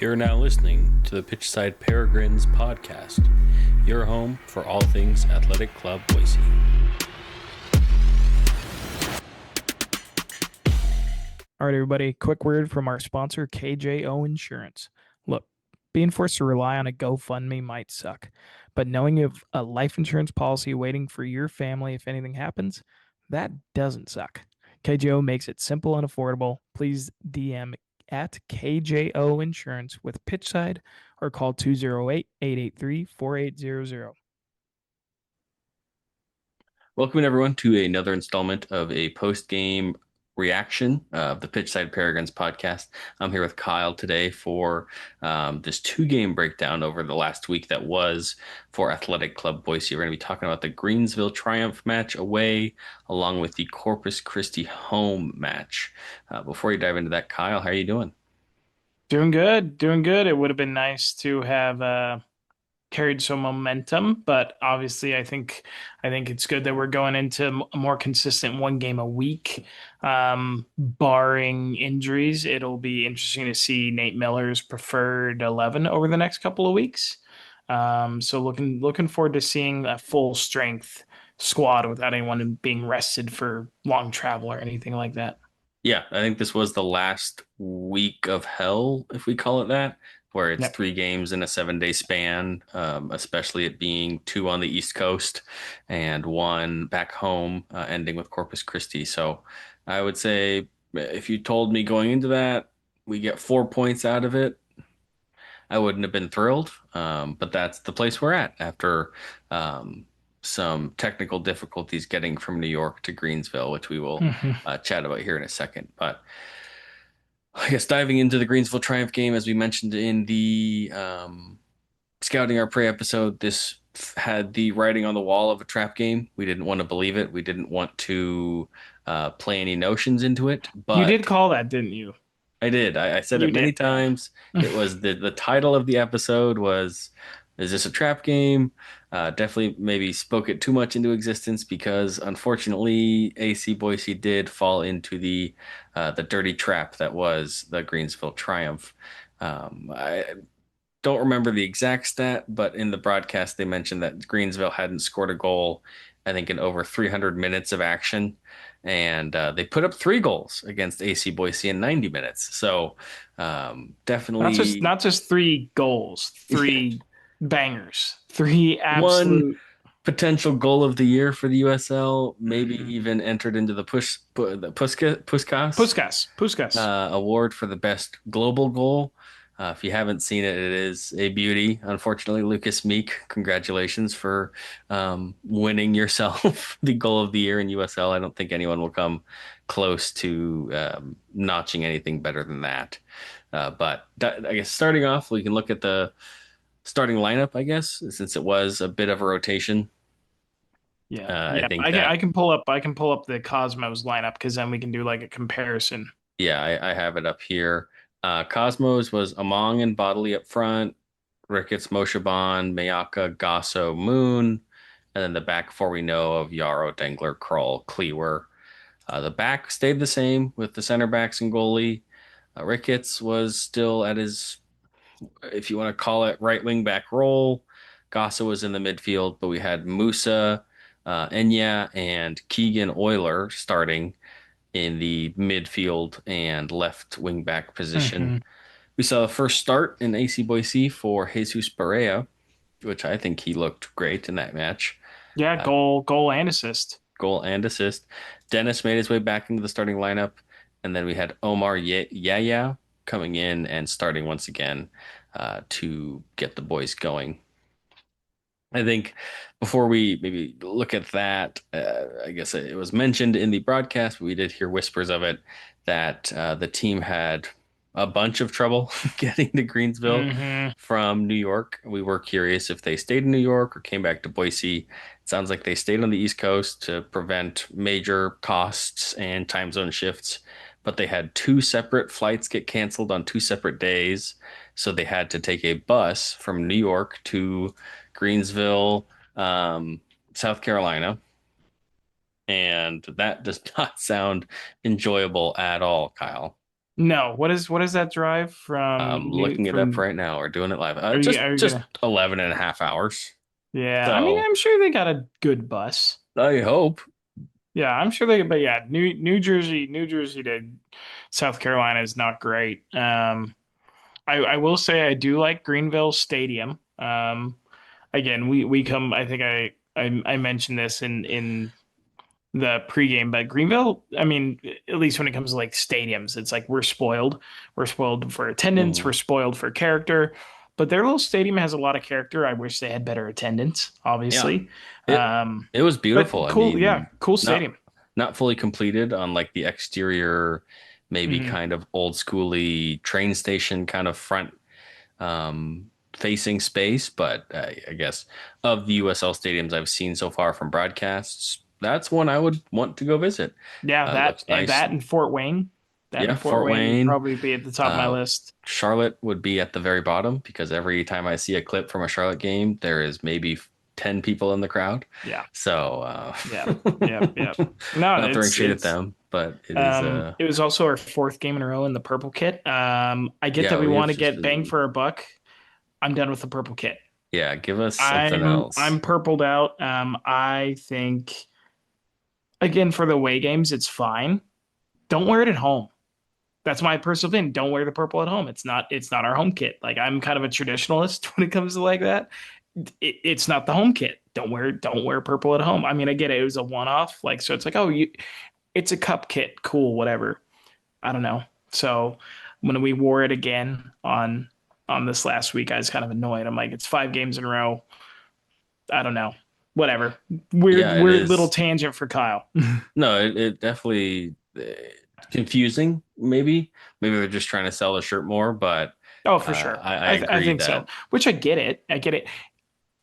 You're now listening to the Pitchside Peregrines Podcast, your home for all things Athletic Club Boise. All right, everybody, quick word from our sponsor, KJO Insurance. Look, being forced to rely on a GoFundMe might suck, but knowing you have a life insurance policy waiting for your family if anything happens, that doesn't suck. KJO makes it simple and affordable. Please DM at KJO Insurance with Pitchside or call 208-883-4800. Welcome, everyone, to another installment of a post-game reaction of the Pitchside Peregrines Podcast. I'm here with Kyle today for this two-game breakdown over the last week that was for Athletic Club Boise. We're going to be talking about the Greensville Triumph match away, along with the Corpus Christi home match. Before you dive into that, Kyle, how are you doing? Doing good. It would have been nice to have carried some momentum, but obviously I think it's good that we're going into a more consistent one game a week, barring injuries. It'll be interesting to see Nate Miller's preferred 11 over the next couple of weeks. So looking forward to seeing a full strength squad without anyone being rested for long travel or anything like that. Yeah, I think this was the last week of hell, if we call it that, where it's 3 games in a 7-day span, especially it being 2 on the East Coast and 1 back home, ending with Corpus Christi. So I would say if you told me going into that, we get 4 points out of it, I wouldn't have been thrilled. But that's the place we're at after some technical difficulties getting from New York to Greensville, which we will chat about here in a second. But I guess diving into the Greensville Triumph game, as we mentioned in the Scouting Our Prey episode, this had the writing on the wall of a trap game. We didn't want to believe it. We didn't want to play any notions into it. But you did call that, didn't you? I did. I said it many times. It was the title of the episode was, is this a trap game? Definitely maybe spoke it too much into existence because unfortunately AC Boise did fall into the dirty trap that was the Greensville Triumph. I don't remember the exact stat, but in the broadcast they mentioned that Greensville hadn't scored a goal, I think, in over 300 minutes of action. And they put up 3 goals against AC Boise in 90 minutes. So definitely not just 3 goals, 3 bangers, 3 absolute. 1 potential goal of the year for the USL, maybe even entered into the Puskas award for the best global goal. If you haven't seen it, it is a beauty. Unfortunately, Lucas Meek, congratulations for winning yourself the goal of the year in USL. I don't think anyone will come close to notching anything better than that. But I guess starting off, we can look at the starting lineup, I guess, since it was a bit of a rotation. I can pull up the Cosmos lineup because then we can do like a comparison. Yeah, I have it up here. Cosmos was Among and Bodley up front, Ricketts, Moshaban, Mayaka, Gasso, Moon, and then the back 4 we know of Yarrow, Dengler, Kroll, Klewer. The back stayed the same with the center backs and goalie. Ricketts was still at his, if you want to call it, right wing back role. Gasso was in the midfield, but we had Musa, Enya, and Keegan Euler starting in the midfield and left wing back position. We saw the first start in AC Boise for Jesus Barea, which I think he looked great in that match. Yeah, goal and assist. Dennis made his way back into the starting lineup, and then we had Omar Yaya coming in and starting once again to get the boys going. I think before we maybe look at that, I guess it was mentioned in the broadcast, but we did hear whispers of it, that the team had a bunch of trouble getting to Greensville from New York. We were curious if they stayed in New York or came back to Boise. It sounds like they stayed on the East Coast to prevent major costs and time zone shifts, but they had 2 separate flights get canceled on 2 separate days. So they had to take a bus from New York to Greensville, South Carolina, and that does not sound enjoyable at all, Kyle. No. What is that drive from I'm New looking it up from? right now. We're doing it live. Are you Just gonna? 11 and a half hours. Yeah, I mean, So I'm sure they got a good bus. I hope. Yeah, I'm sure they. But yeah, New Jersey to South Carolina is not great. I will say I do like Greenville Stadium. Again, we come. I think I mentioned this in the pregame, but Greenville, I mean, at least when it comes to like stadiums, it's like we're spoiled. We're spoiled for attendance. We're Mhm. spoiled for character. But their little stadium has a lot of character. I wish they had better attendance, Yeah. obviously. It it was beautiful. But I cool, yeah, mean, cool not stadium. not fully completed on like the exterior, maybe Hmm. kind of old schooly train station kind of front facing space, but I guess of the USL stadiums I've seen so far from broadcasts, that's one I would want to go visit. Yeah, Looks nice. that and Fort Wayne. That Yeah, and Fort Fort Wayne would Wayne. probably be at the top of my Uh, list. Charlotte would be at the very bottom because every time I see a clip from a Charlotte game, there is maybe 10 people in the crowd. Yeah, So, yeah, yeah, yeah. No, not throwing shade at it's them, but it is, it was also our fourth game in a row in the purple kit. I get that yeah, we we have want to just get bang been, for our buck. I'm done with the purple kit. yeah, give us something I'm else. purpled out. I think again for the away games, it's fine. Don't wear it at home. That's my personal opinion. Don't wear the purple at home. It's not our home kit. Like I'm kind of a traditionalist when it comes to like that. It's not the home kit. Don't wear purple at home. I mean, I get it. It was a one off. Like so, it's like it's a cup kit. Cool, whatever. I don't know. So when we wore it again on this last week, I was kind of annoyed. I'm like, it's 5 games in a row. I don't know. Whatever. Weird, Yeah, it weird little is. tangent for Kyle. No, it definitely confusing, maybe. Maybe they're just trying to sell the shirt more, but Oh, for sure. I I agree think so. that, Which I get it. I get it.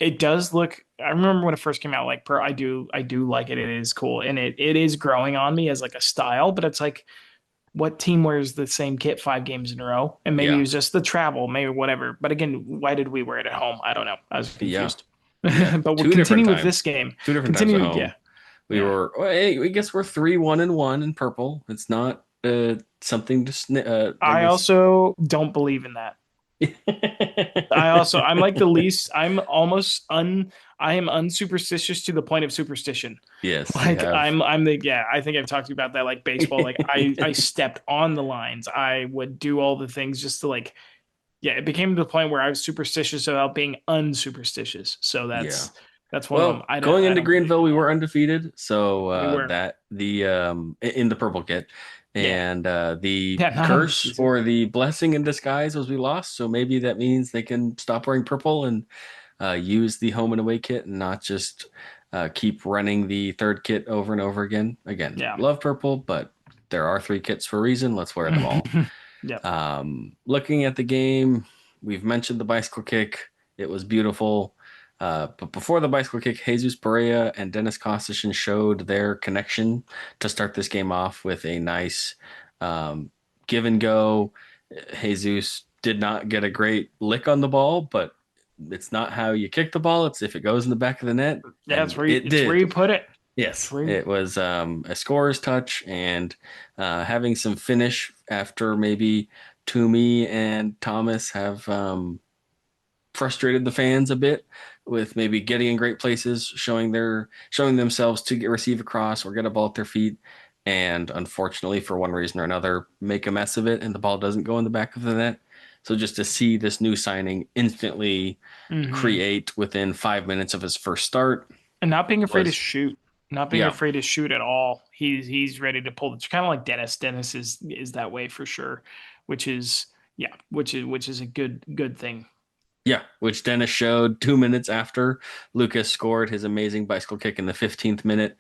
It does look. I remember when it first came out. Like, I do like it. It is cool, and it is growing on me as like a style. But it's like, what team wears the same kit 5 games in a row? And maybe it yeah, was just the travel, maybe whatever. But again, why did we wear it at home? I don't know. I was yeah, confused. yeah. But we'll Two different continue with this times, game. two different times at Continue. Yeah, home. We yeah. were, well, hey, I guess we're 3-1-1 in purple. It's not something to, I I guess. also don't believe in that. I'm like the least. I am unsuperstitious to the point of superstition. Yes, you Like have. yeah, I think I've talked to you about that like baseball. Like I stepped on the lines. I would do all the things just to like yeah, it became to the point where I was superstitious about being unsuperstitious. So Yeah. that's one of them. Well, going I into don't believe Greenville, in we that. were undefeated. So We were. that the in the purple kit, Yeah. and the Yeah, not on the curse season. or the blessing in disguise was we lost. So maybe that means they can stop wearing purple and use the home and away kit and not just keep running the third kit over and over again. Again, Yeah. love purple, but there are three kits for a reason. Let's wear them all. Yep. Looking at the game, we've mentioned the bicycle kick. It was beautiful. But before the bicycle kick, Jesus Pereira and Dennis Kostishin showed their connection to start this game off with a nice um, give and go. Jesus did not get a great lick on the ball, but it's not how you kick the ball. It's if it goes in the back of the net, Yeah, and it it's where did. you put it. It's Yes, where you, it was a scorer's touch and having some finish after maybe Toomey and Thomas have frustrated the fans a bit with maybe getting in great places, showing themselves to receive a cross or get a ball at their feet, and unfortunately for one reason or another make a mess of it and the ball doesn't go in the back of the net. So just to see this new signing instantly hmm create within 5 minutes of his first start And not being afraid to was shoot. Not being yeah. afraid to shoot at all. He's ready to pull. It's kind of like Dennis. Dennis is that way for sure, which is yeah, which is a good thing. Yeah, which Dennis showed 2 minutes after Lucas scored his amazing bicycle kick in the 15th minute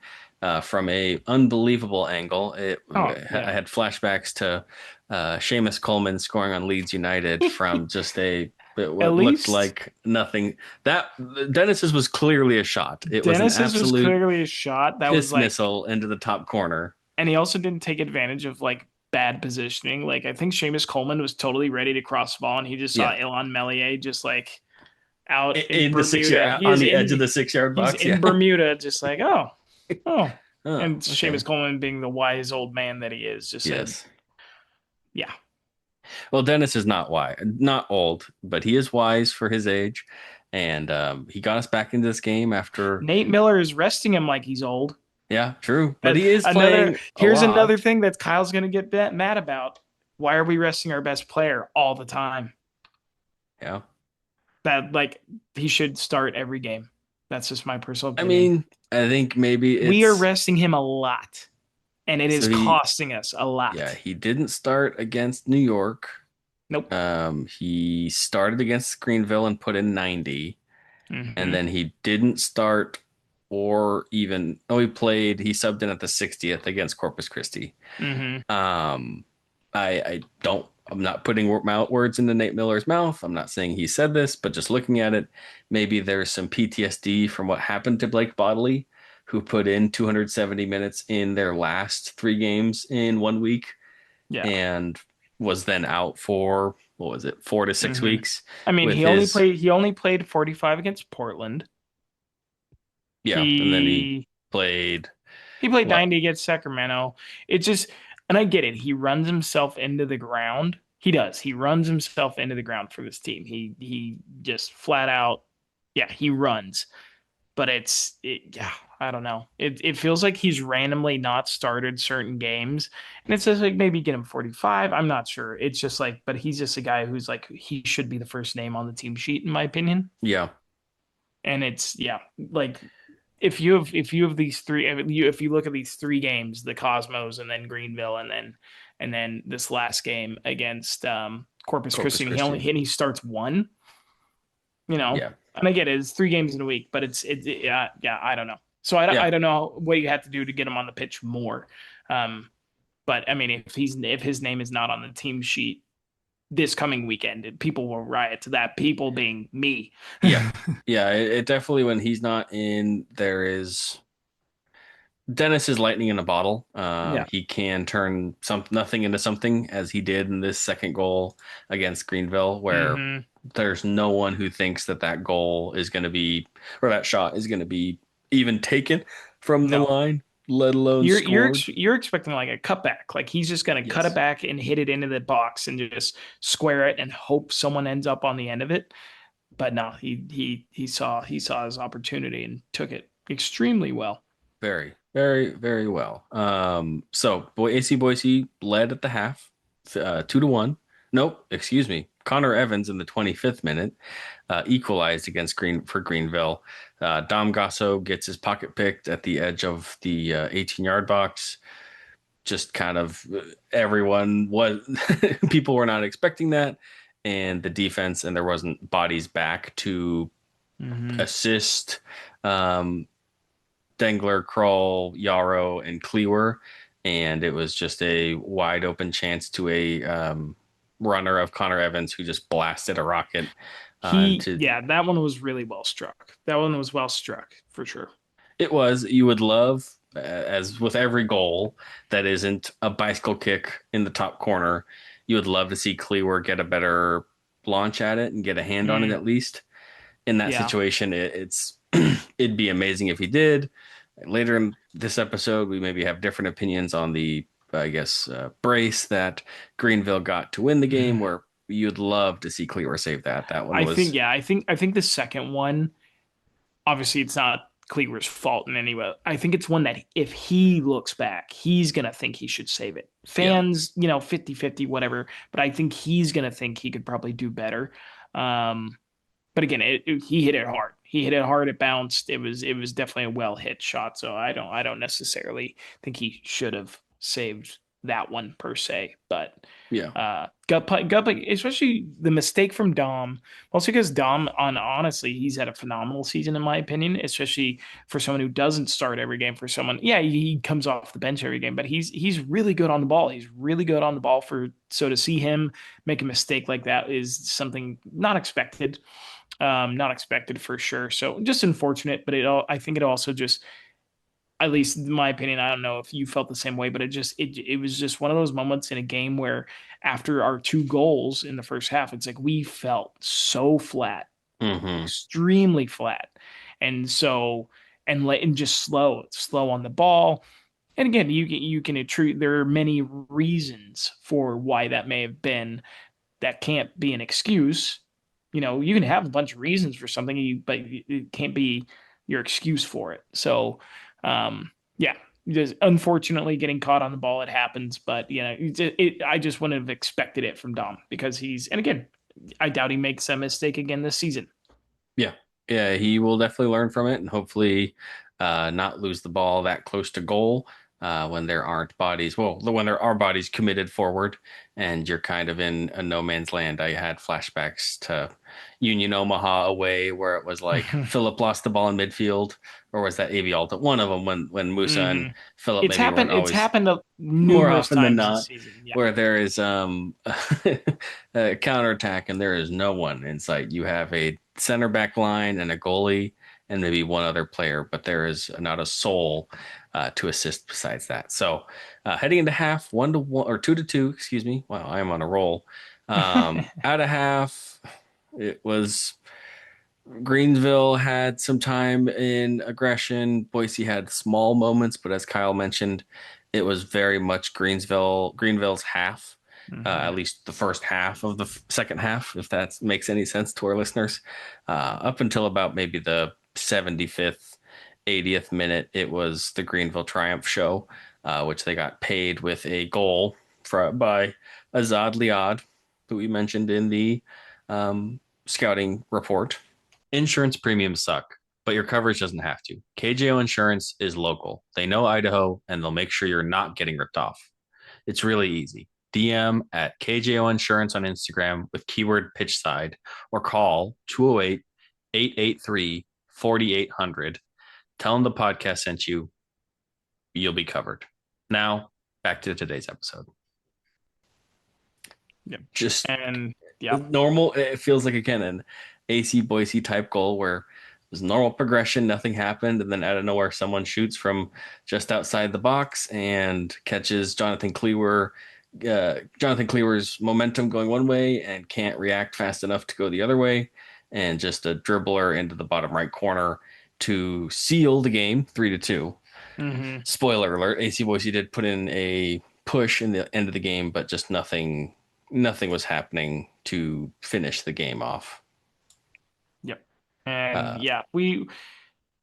from a unbelievable angle. Oh I yeah, had flashbacks to Seamus Coleman scoring on Leeds United from just at what looked least like nothing. That Dennis's was clearly a shot. It was an Dennis's was absolute clearly a shot that was piss like, missile into the top corner and he also didn't take advantage of like bad positioning. Like I think Seamus Coleman was totally ready to cross the ball, and he just saw yeah, Ilan Melier just like out in in the six Bermuda. yard on the edge of the 6 yard He's box. in Yeah. Bermuda, just like oh, Oh, and okay. Seamus Coleman being the wise old man that he is, just said, Yes. Yeah. Well, Dennis is not old, but he is wise for his age, and he got us back into this game after. Nate Miller is resting him like he's old. Yeah, true, but That he is another playing a here's another lot. thing that Kyle's gonna get mad about. Why are we resting our best player all the time? Yeah, That like he should start every game. That's just my personal I opinion. mean, I think maybe We are it's resting him a lot, and it is so costing us a yeah, lot. he didn't start against New York. Nope. He started against Greenville and put in 90, and Hmm. then he didn't start or even he subbed in at the 60th against Corpus Christi. Hmm. Um, I'm not putting words into Nate Miller's mouth. I'm not saying he said this, but just looking at it, maybe there's some PTSD from what happened to Blake Bodley, who put in 270 minutes in their last three games in 1 week Yeah. and was then out for, what was it, 4 to 6 Hmm. weeks I mean, with his, he only played 45 against Portland. yeah, and then He played he played what? 90 against Sacramento. It's just, and I get it. He runs himself into the ground. He does. He runs himself into the ground for this team. He just flat out, yeah, he runs. But yeah, I don't know. It feels like he's randomly not started certain games, and it says like maybe get him 45. I'm not sure. It's just like, but he's just a guy who's like he should be the first name on the team sheet in my opinion. Yeah, And it's yeah, like if you have these three, if you look at these three games, the Cosmos and then Greenville and then this last game against Corpus Corpus Christi, Christi. and he starts one, Yeah, and I get it, it's 3 games in a week, but yeah, yeah, I don't know. So yeah, I don't know what you have to do to get him on the pitch more. Um, but I mean, if his name is not on the team sheet this coming weekend, people will riot to that. People being me. yeah, yeah. It definitely, when he's not in, there is Dennis is lightning in a bottle. Yeah. He can turn nothing into something, as he did in this second goal against Greenville, where Hmm. there's no one who thinks that that goal is going to be, or that shot is going to be even taken from the No. line, let alone scored. You're expecting like a cutback, like he's just going to cut it Yes. back and hit it into the box and just square it and hope someone ends up on the end of it. But no, he saw his opportunity and took it extremely well. Very, very, very well. AC Boise led at the half, 2-1. Nope, excuse me. Connor Evans in the 25th minute equalized against Greenville. Dom Gasso gets his pocket picked at the edge of the 18-yard box. Just kind of everyone was people were not expecting that, and the defense, and there wasn't bodies back to Hmm. assist. Um, Dengler, Kroll, Yarrow, and Cleaver, and it was just a wide open chance to a runner of Connor Evans, who just blasted a rocket into. Yeah, that one was really well struck. That one was well struck for sure. It was, you would love, as with every goal that isn't a bicycle kick in the top corner, you would love to see Cleaver get a better launch at it and get a hand on it Mm, at least. In that yeah. situation, it's it'd be amazing if he did. Later in this episode, we maybe have different opinions on the, I guess, brace that Greenville got to win the game, where you'd love to see Cleaver save that. That one I think was, yeah, I think the second one, obviously it's not Cleaver's fault in any way. I think it's one that if he looks back, he's gonna think he should save it. yeah, Fans, 50-50, whatever, but I think he's gonna think he could probably do better. Um, but again, he hit it hard. He hit it hard. It bounced. It was definitely a well hit shot. So I don't necessarily think he should have saved that one per se. But yeah, gut play, especially the mistake from Dom. Also because Dom, honestly, he's had a phenomenal season in my opinion, especially for someone who doesn't start every game. For someone, yeah, he comes off the bench every game, but he's really good on the ball. He's really good on the ball. For so to see him make a mistake like that is something not expected. Not expected for sure. So just unfortunate, but I think it also just, at least in my opinion, I don't know if you felt the same way, but it was just one of those moments in a game where after our two goals in the first half, it's like we felt so flat, hmm, extremely flat. And so, and just slow on the ball. And again, you can attribute, there are many reasons for why that may have been. That can't be an excuse. You can have a bunch of reasons for something, but it can't be your excuse for it. So, yeah, just unfortunately getting caught on the ball, it happens. But I just wouldn't have expected it from Dom because and again, I doubt he makes a mistake again this season. Yeah. Yeah, he will definitely learn from it and hopefully not lose the ball that close to goal when there aren't bodies. Well, when there are bodies committed forward and you're kind of in a no man's land. I had flashbacks to Union Omaha away where it was like Philip lost the ball in midfield, or was that AV Alta? One of them when Musa and Philip It's maybe weren't happened. It's always happened more numerous often than times this not, season. Yeah. where there is a counterattack and there is no one in sight. You have a center back line and a goalie and maybe one other player, but there is not a soul to assist besides that. So heading into half, 1-1 or 2-2, excuse me. Wow, I am on a roll. Out of half, it was Greensville had some time in aggression. Boise had small moments, but as Kyle mentioned, it was very much Greenville's half. At least the first half of the second half, if that makes any sense to our listeners. Up until about maybe the 75th, 80th minute, it was the Greenville Triumph show, which they got paid with a goal by Azad Liad, who we mentioned in the scouting report. Insurance premiums suck, but your coverage doesn't have to. KJO Insurance is local. They know Idaho, and they'll make sure you're not getting ripped off. It's really easy. DM at KJO Insurance on Instagram with keyword pitchside or call 208 883 4800. Tell them the podcast sent you. You'll be covered. Now, back to today's episode. Yep. Just And yeah. normal. It feels like, again, an AC Boise type goal where it was normal progression, nothing happened, and then out of nowhere, someone shoots from just outside the box and catches Jonathan Cleaver. Jonathan Cleaver's momentum going one way and can't react fast enough to go the other way, and just a dribbler into the bottom right corner to seal the game 3-2. Spoiler alert: AC Boise did put in a push in the end of the game, but just nothing was happening to finish the game off. Yep. And Uh,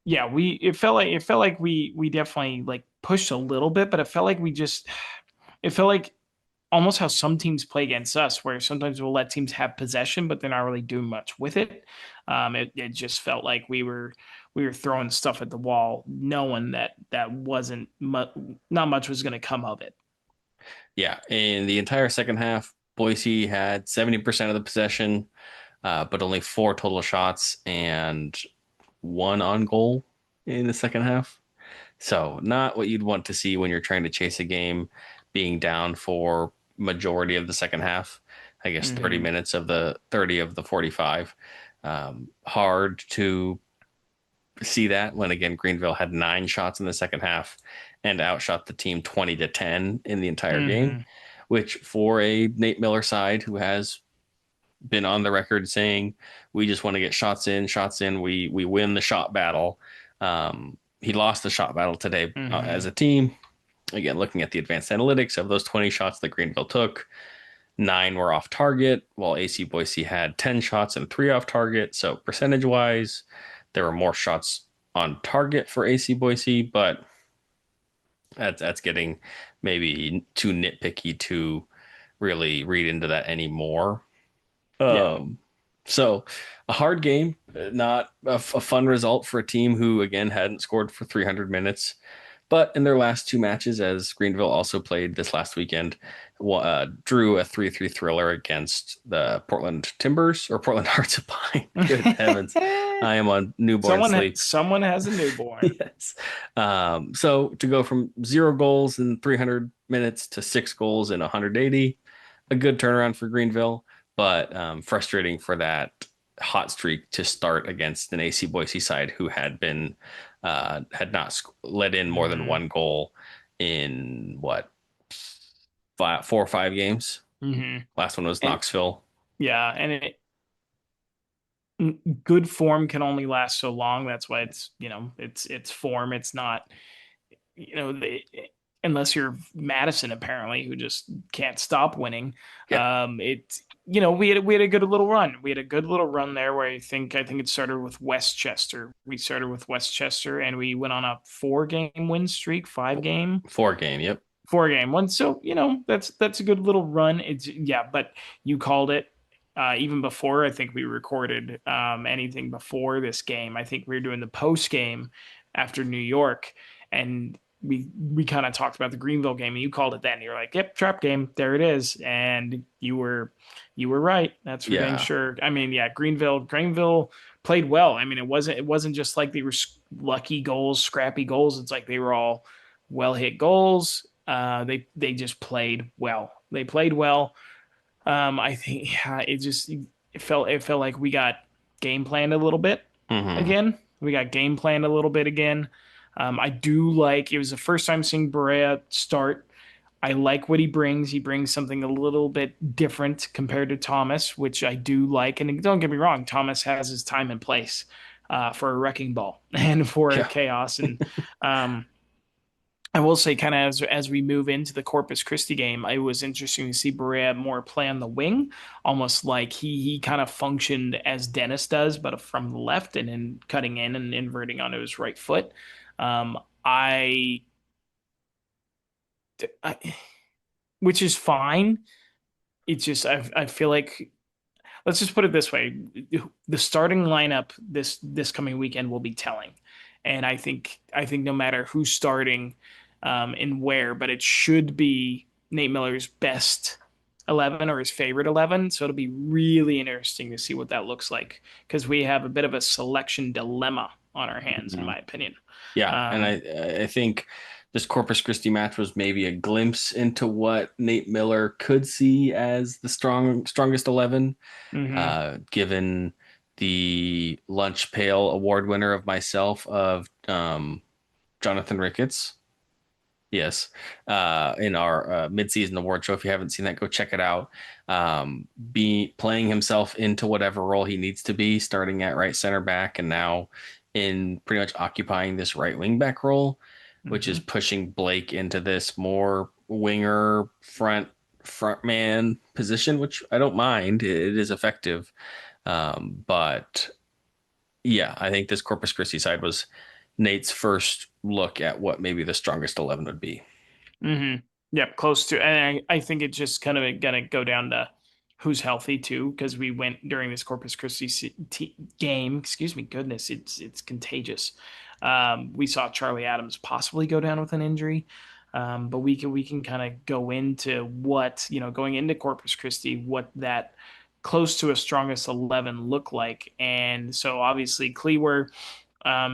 it felt like we definitely like pushed a little bit, but it felt like almost how some teams play against us, where sometimes we'll let teams have possession, but they're not really doing much with it. It just felt like we were throwing stuff at the wall, knowing that wasn't not much was going to come of it. yeah, in the entire second half, Boise had 70% of the possession, but only 4 total shots and 1 on goal in the second half. So not what you'd want to see when you're trying to chase a game, being down for majority of the second half. I guess 30 minutes of the 30 of the 45. Hard to see that when, again, Greenville had 9 shots in the second half and outshot the team 20-10 in the entire game, which for a Nate Miller side who has been on the record saying we just want to get shots in, we win the shot battle. He lost the shot battle today as a team. Again, looking at the advanced analytics of those 20 shots that Greenville took, 9 were off target, while AC Boise had 10 shots and 3 off target. So percentage wise, there were more shots on target for AC Boise, but that's getting maybe too nitpicky to really read into that anymore. Yeah. So a hard game, not a fun result for a team who, again, hadn't scored for 300 minutes. But in their last 2 matches, as Greenville also played this last weekend, drew a 3-3 thriller against the Portland Timbers or Portland Hearts of Pine. Good heavens. I am on newborn sleep. Someone has a newborn. Yes. So to go from 0 goals in 300 minutes to 6 goals in 180, a good turnaround for Greenville, but frustrating for that hot streak to start against an AC Boise side who had not let in more than 1 goal in 4 or 5 games. Last one was Knoxville. Yeah, and good form can only last so long. That's why it's form. It's not, unless you're Madison, apparently, who just can't stop winning. Yeah. We had a good little run. We had a good little run there where I think it started with Westchester. We started with Westchester and we went on a 4-game win streak, 5-game, 4 game. Yep. 4-game one. So, that's a good little run. But you called it. Even before I think we recorded anything before this game. I think we were doing the post game after New York, and we kind of talked about the Greenville game, and you called it then. You're like, "Yep, trap game, there it is," and you were right. That's for dang Yeah. sure. I mean, yeah, Greenville played well. I mean, it wasn't just like they were lucky goals, scrappy goals. It's like they were all well hit goals. They just played well. They played well. I think yeah, it felt like we got game planned a little bit Hmm. again. We got game planned a little bit again. I do like it was the first time seeing Berea start. I like what he brings. He brings something a little bit different compared to Thomas, which I do like. And don't get me wrong, Thomas has his time and place for a wrecking ball and for Yeah. chaos. And um, I will say, kind of as we move into the Corpus Christi game, it was interesting to see Berea more play on the wing, almost like he kind of functioned as Dennis does, but from the left and then cutting in and inverting onto his right foot. Um, I, I, which is fine. It's just I feel like let's just put it this way: the starting lineup this coming weekend will be telling, and I think no matter who's starting, and where, but it should be Nate Miller's best 11 or his favorite 11. So it'll be really interesting to see what that looks like because we have a bit of a selection dilemma on our hands, in Mhm. my opinion. Yeah, and Um, I think this Corpus Christi match was maybe a glimpse into what Nate Miller could see as the strongest 11, mhm. given the lunch pail award winner of myself of Jonathan Ricketts. Yes, in our midseason award show. If you haven't seen that, go check it out. Be playing himself into whatever role he needs to be, starting at right center back, and now in pretty much occupying this right wing back role, which is Mhm. pushing Blake into this more winger front man position, which I don't mind. It is effective, but yeah, I think this Corpus Christi side was Nate's first look at what maybe the strongest 11 would be. Mm-hmm. Yep, close to. And I think it's just kind of gonna go down to who's healthy too, because we went during this Corpus Christi game. Excuse me, goodness, it's contagious. We saw Charlie Adams possibly go down with an injury, but we can kind of go into what going into Corpus Christi, what that close to a strongest 11 look like, and so obviously Cleaver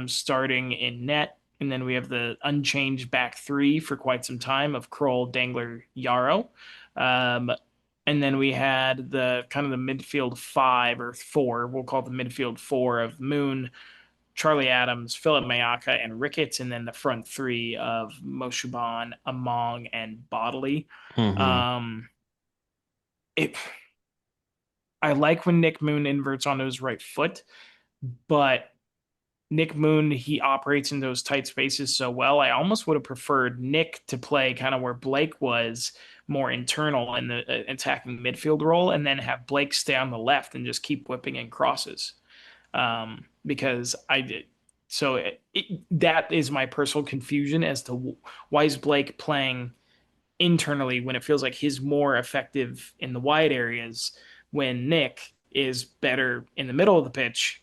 starting in net. And then we have the unchanged back three for quite some time of Kroll, Dangler, Yarrow. Um, and then we had the kind of the midfield five or four, we'll call it the midfield four of Moon, Charlie Adams, Philip Mayaka, and Ricketts. And then the front three of Moshuban, Among, and Bodley. Hmm. Um, it, I like when Nick Moon inverts onto his right foot, but Nick Moon, he operates in those tight spaces so well. I almost would have preferred Nick to play kind of where Blake was more internal in the attacking midfield role, and then have Blake stay on the left and just keep whipping in crosses. Because I did. So that is my personal confusion as to why is Blake playing internally when it feels like he's more effective in the wide areas when Nick is better in the middle of the pitch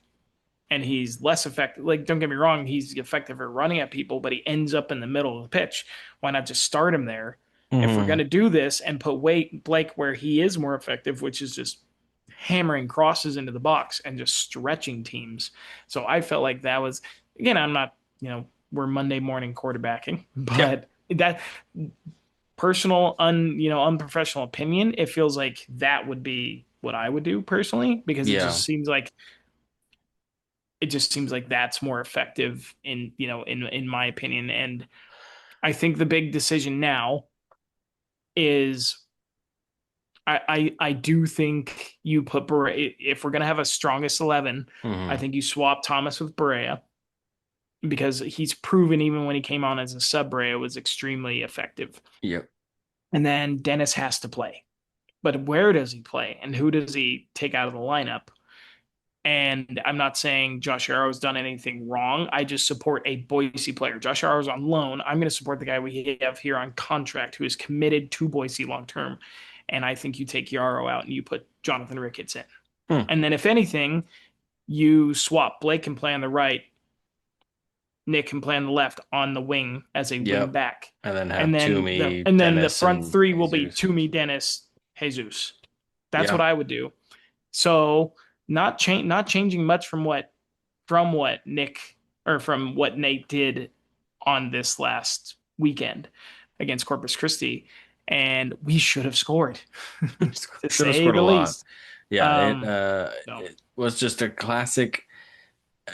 and he's less effective. Like, don't get me wrong, he's effective at running at people, but he ends up in the middle of the pitch. Why not just start him there? If we're going Hmm. to do this and put Blake where he is more effective, which is just hammering crosses into the box and just stretching teams. So I felt like that was, again, I'm not, we're Monday morning quarterbacking, Yeah. but that personal, unprofessional opinion, it feels like that would be what I would do personally because Yeah. it just seems like that's more effective in my opinion. And I think the big decision now is I do think you put Berea, if we're gonna have a strongest 11, I Hmm. think you swap Thomas with Berea. because he's proven even when he came on as a sub, Brea was extremely effective. Yep. And then Dennis has to play. But where does he play and who does he take out of the lineup? And I'm not saying Josh Arrow's done anything wrong. I just support a Boise player. Josh Arrow's on loan. I'm going to support the guy we have here on contract who is committed to Boise long term. And I think you take Yarrow out and you put Jonathan Ricketts in. Hmm. And then if anything, you swap. Blake can play on the right. Nick can play on the left on the wing as a wing Yep. back. And then have And then Toomey, the Dennis, front and three will be Jesus. Toomey, Dennis, Jesus. That's what Yeah. I would do. So not changing much from what Nick or from what Nate did on this last weekend against Corpus Christi, and we should have scored, to Should have say scored a the lot. least. Yeah, No. it was just a classic.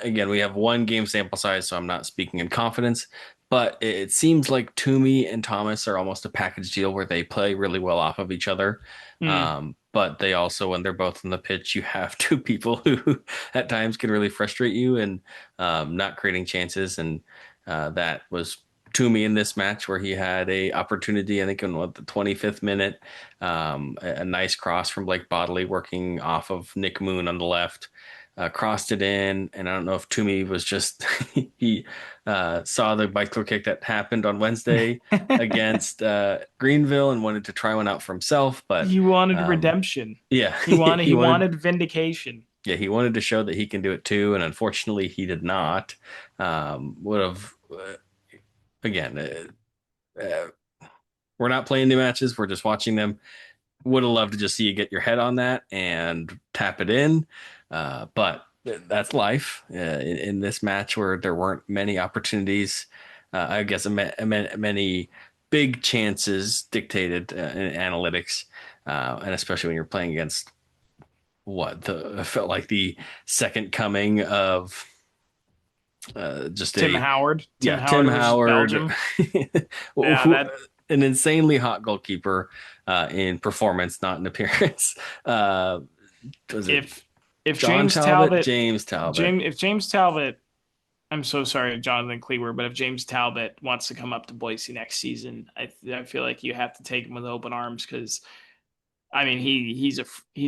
Again, we have one game sample size, so I'm not speaking in confidence, but it seems like Toomey and Thomas are almost a package deal where they play really well off of each other. Mm. But they also, when they're both on the pitch, you have two people who at times can really frustrate you and not creating chances. And that was Toomey in this match where he had a opportunity, I think in the 25th minute, a nice cross from Blake Bodley working off of Nick Moon on the left. Crossed it in, and I don't know if Toomey was just he saw the bicycle kick that happened on Wednesday against Greenville and wanted to try one out for himself, but He wanted um, redemption. yeah, He wanted vindication. yeah, he wanted to show that he can do it too, and unfortunately, he did not. Would have again. We're not playing new matches; we're just watching them. Would have loved to just see you get your head on that and tap it in. But that's life in this match where there weren't many opportunities. I guess many big chances dictated in analytics, and especially when you're playing against felt like the second coming of just Tim a Howard. Tim yeah, Tim Howard versus Howard, Belgium. Yeah, that an insanely hot goalkeeper in performance, not in appearance. Uh, was it if John James Talbot? Talbot James Talbot. If James Talbot, I'm so sorry, Jonathan Cleaver, but if James Talbot wants to come up to Boise next season, I feel like you have to take him with open arms because I mean he's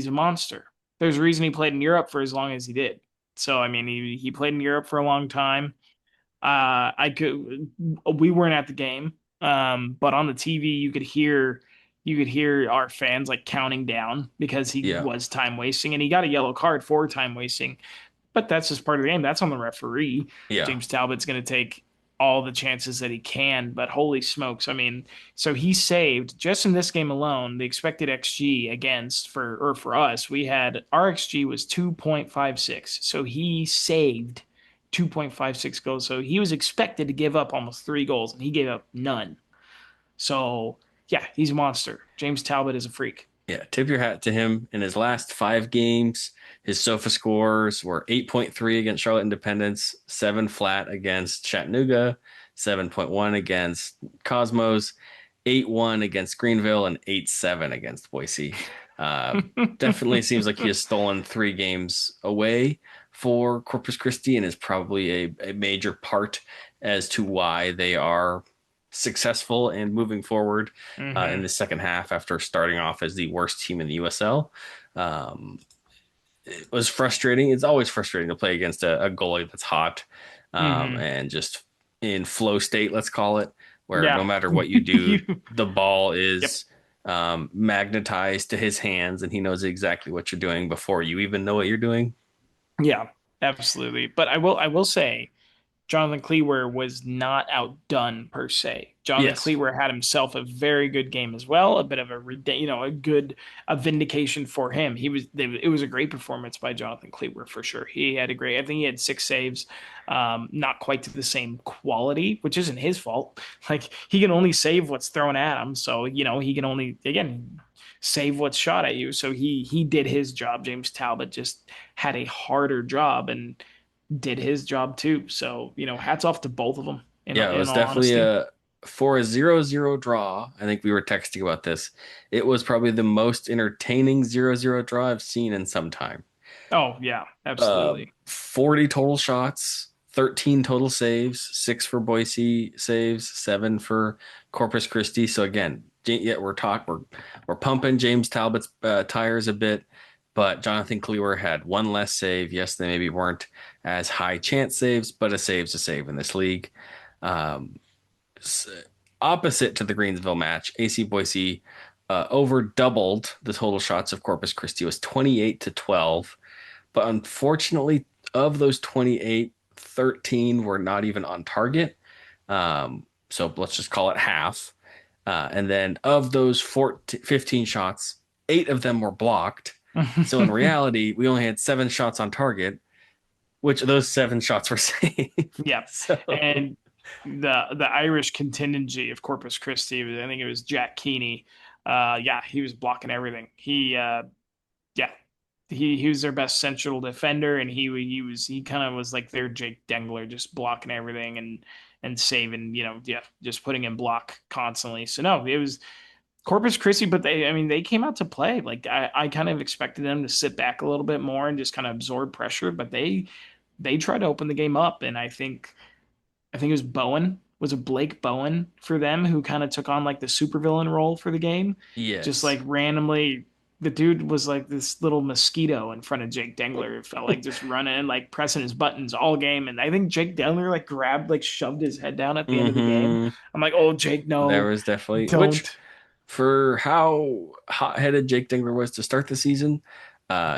a monster. There's a reason he played in Europe for as long as he did. So I mean he played in Europe for a long time. We weren't at the game, but on the TV you could hear our fans like counting down because he Yeah, was time wasting and he got a yellow card for time wasting. But that's just part of the game. That's on the referee. yeah, James Talbot's going to take all the chances that he can, but holy smokes. I mean, so he saved just in this game alone, the expected XG against for us, we had our XG was 2.56. So he saved 2.56 goals. So he was expected to give up almost 3 goals and he gave up none. So yeah, he's a monster. James Talbot is a freak. yeah. Tip your hat to him. In his last 5 games, his SOFA scores were 8.3 against Charlotte Independence, 7 flat against Chattanooga, 7.1 against Cosmos, 8-1 against Greenville, and 8-7 against Boise. Uh, Definitely seems like he has stolen 3 games away for Corpus Christi and is probably a major part as to why they are successful and moving forward in Mm-hmm. the second half after starting off as the worst team in the USL. Um, it was frustrating. It's always frustrating to play against a goalie that's hot Mm-hmm. and just in flow state, let's call it, where no Yeah. matter what you do, you the ball Yep. is magnetized to his hands and he knows exactly what you're doing before you even know what you're doing. Yeah, absolutely. But I will say Jonathan Cleaver was not outdone per se. Jonathan Yes. Cleaver had himself a very good game as well, a bit of a vindication for him. It was a great performance by Jonathan Cleaver for sure. I think he had 6 saves, not quite to the same quality, which isn't his fault. Like he can only save what's thrown at him, so he can only again save what's shot at you. So he did his job. James Talbot just had a harder job and did his job too. So, hats off to both of them Yeah, it in was all definitely honesty. for a 0-0 draw. I think we were texting about this. It was probably the most entertaining 0-0 draw I've seen in some time. Oh, yeah, absolutely. 40 total shots, 13 total saves, 6 for Boise saves, 7 for Corpus Christi. So again, yeah, we're pumping James Talbot's tires a bit, but Jonathan Cleaver had one less save. Yes, they maybe weren't as high chance saves, but a save's a save in this league. Um, Opposite to the Greensville match, AC Boise over doubled the total shots of Corpus Christi. It was 28-12, but unfortunately, of those 28, 13 were not even on target. So let's just call it half. And then of those 15 shots, 8 of them were blocked. So in reality, we only had 7 shots on target, which those 7 shots were saved. Yep. So And the Irish contingency of Corpus Christi, I think it was Jack Keeney. Yeah, he was blocking everything. Yeah, he was their best central defender, and he kind of was like their Jake Dengler, just blocking everything and saving, yeah, just putting in block constantly. So no, it was Corpus Christi, but they came out to play. Like I kind of expected them to sit back a little bit more and just kind of absorb pressure, but they tried to open the game up, and I think it was Bowen. Was it Blake Bowen for them who kind of took on like the supervillain role for the game? Just yes. like randomly, the dude was like this little mosquito in front of Jake Dengler. It felt like just running, like pressing his buttons all game. And I think Jake Dengler like grabbed, like shoved his head down at the end of the game. Mm-hmm. I'm like, oh, Jake, There no, was definitely, which don't. for how hot-headed Jake Dingler was to start the season,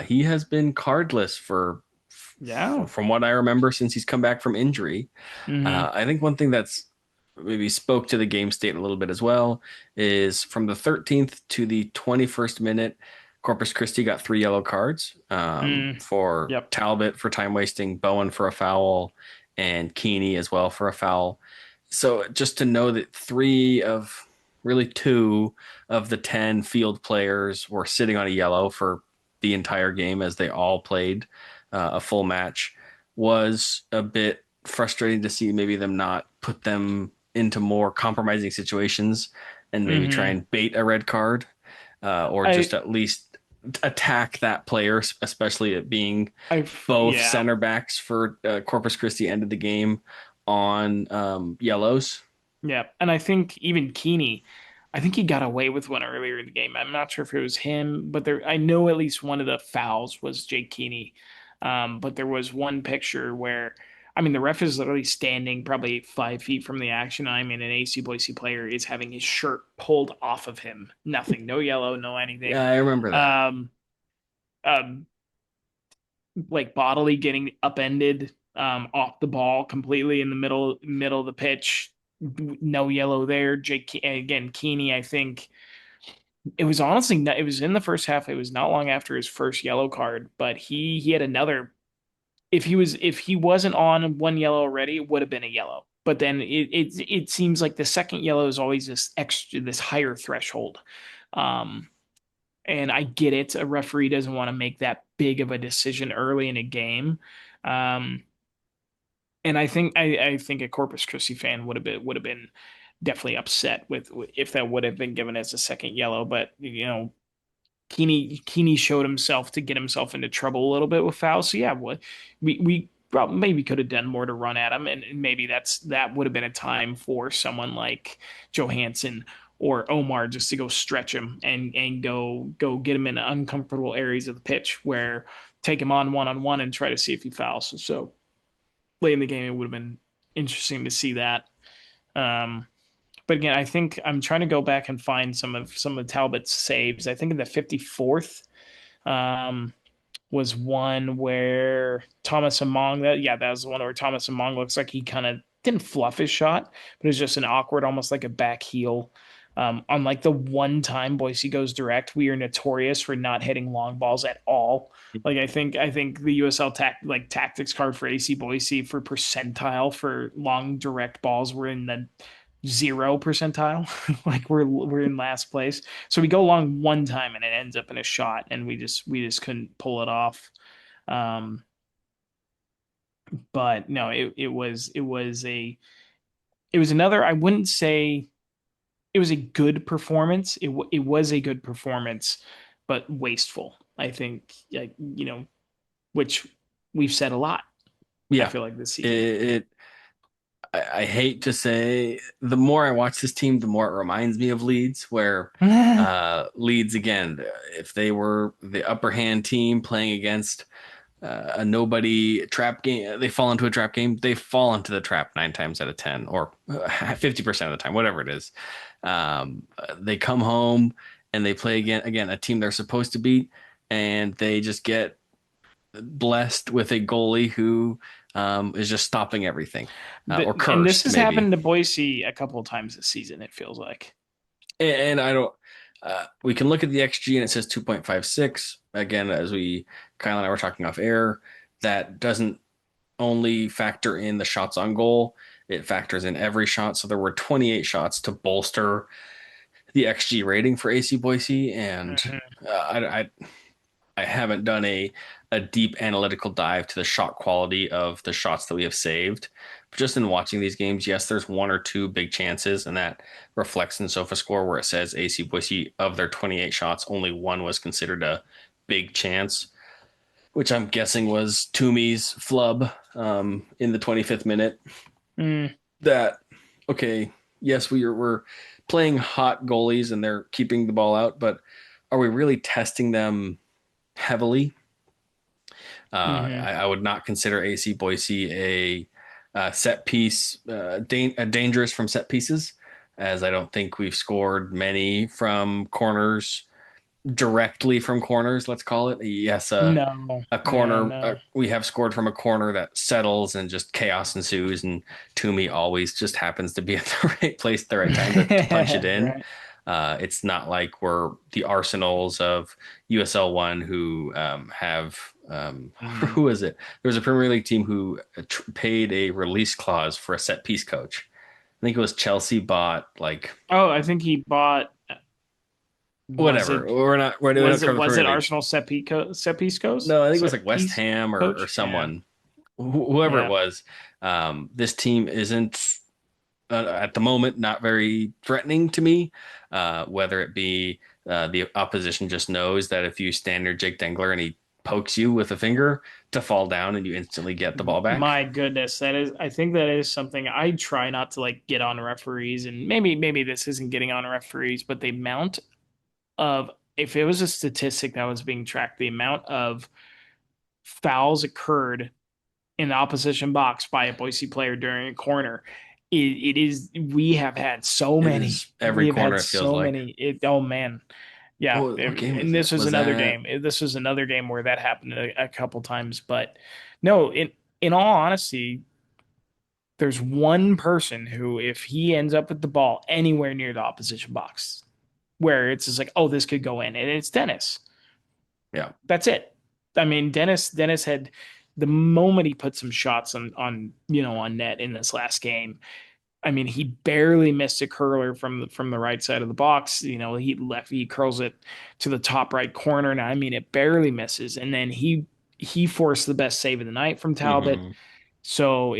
he has been cardless Yeah. from what I remember since he's come back from injury. Mm-hmm. I think one thing that's maybe spoke to the game state a little bit as well is from the 13th to the 21st minute, Corpus Christi got 3 yellow cards for Yep. Talbot for time wasting, Bowen for a foul, and Keeney as well for a foul. So just to know that really 2 of the 10 field players were sitting on a yellow for the entire game as they all played a full match was a bit frustrating to see. Maybe them not put them into more compromising situations and maybe try Mm-hmm. and bait a red card or I just at least attack that player, especially it being I both yeah. center backs for Corpus Christi ended the game on yellows. Yeah, and I think even Keeney, I think he got away with one earlier in the game. I'm not sure if it was him, but I know at least one of the fouls was Jake Keeney. But there was one picture where, the ref is literally standing probably 5 feet from the action. An AC Boise player is having his shirt pulled off of him. Nothing, no yellow, no Yeah, anything. I remember that. Um, um, like bodily getting upended off the ball completely in the middle of the pitch. No yellow there. Again, Keeney, I think it was honestly it was in the first half. It was not long after his first yellow card, but he had another. If he wasn't on one yellow already, it would have been a yellow. But then it seems like the second yellow is always this higher threshold. Um, and I get it. A referee doesn't want to make that big of a decision early in a game. Um, and I think a Corpus Christi fan would have been definitely upset with if that would have been given as a second yellow. But Keeney showed himself to get himself into trouble a little bit with fouls. So yeah, we probably maybe could have done more to run at him, and maybe that would have been a time for someone like Johansson or Omar just to go stretch him and go get him in uncomfortable areas of the pitch where take him on one and try to see if he fouls. So late in the game, it would have been interesting to see that. Um, but again, I think I'm trying to go back and find some of Talbot's saves. I think in the 54th um, was one where Thomas Among that was the one where Thomas Among looks like he kind of didn't fluff his shot, but it was just an awkward, almost like a back heel. On like the one time Boise goes direct, we are notorious for not hitting long balls at all. Like I think the USL tactics card for AC Boise for percentile for long direct balls were in the 0 percentile. Like we're in last place. So we go long one time and it ends up in a shot, and we just couldn't pull it off. Um, but no, it was another. I wouldn't say it was a good performance. It was a good performance, but wasteful. I think, like which we've said a lot. I Yeah. feel like this season. I hate to say, the more I watch this team, the more it reminds me of Leeds, where Leeds, again, if they were the upper hand team playing against a nobody trap game, they fall into a trap game, they fall into the trap 9 times out of 10, or 50% of the time, whatever it is. They come home and they play again, a team they're supposed to beat, and they just get blessed with a goalie who is just stopping everything, or And this cursed has maybe. happened to Boise a couple of times this season, it feels like. And I don't. We can look at the XG and it says 2.56. Again, as Kyle and I were talking off air, that doesn't only factor in the shots on goal. It factors in every shot. So there were 28 shots to bolster the XG rating for AC Boise, and Mhm. I haven't done a deep analytical dive to the shot quality of the shots that we have saved. But just in watching these games, yes, there's one or two big chances, and that reflects in SofaScore where it says AC Boise, of their 28 shots, only one was considered a big chance, which I'm guessing was Toomey's flub in the 25th minute. Mm, That, okay, yes, we're playing hot goalies and they're keeping the ball out, but are we really testing them heavily? mhm. I would not consider AC Boise a set piece, dangerous from set pieces, as I don't think we've scored many from corners, directly from corners, let's call it. Yes, No, a yeah, corner, no. we have scored from a corner that settles and just chaos ensues, and Toomey always just happens to be at the right place at the right time to punch it in. Right. It's not like we're the Arsenals of USL One who have Mhm. who is it? There was a Premier League team who paid a release clause for a set piece coach. I think it was Chelsea bought like Oh, I think he bought. Was whatever. it We're not covering the was Premier it League. Arsenal set piece coach No, I think it was set like West piece Ham or coach? Yeah, someone, whoever it yeah. was. This team isn't at the moment not very threatening to me. Whether it be the opposition just knows that if you stand near Jake Dengler and he pokes you with a finger to fall down and you instantly get the ball back. My goodness, that is. I think that is something I try not to like get on referees, and maybe this isn't getting on referees, but the amount of if it was a statistic that was being tracked, the amount of fouls occurred in the opposition box by a Boise player during a corner. It is we have had so It many. is every We have corner had it feels so like. many. Oh man. Yeah, What game was and this it? was Was another that game. This was another game where that happened a couple times. But no, in all honesty, there's one person who, if he ends up with the ball anywhere near the opposition box, where it's just like, oh, this could go in, and it's Dennis. yeah. That's it. I mean, Dennis had the moment he put some shots on on net in this last game. I mean, he barely missed a curler from the right side of the box. He curls it to the top right corner, and I mean, it barely misses. And then he forced the best save of the night from Talbot. Mm-hmm. So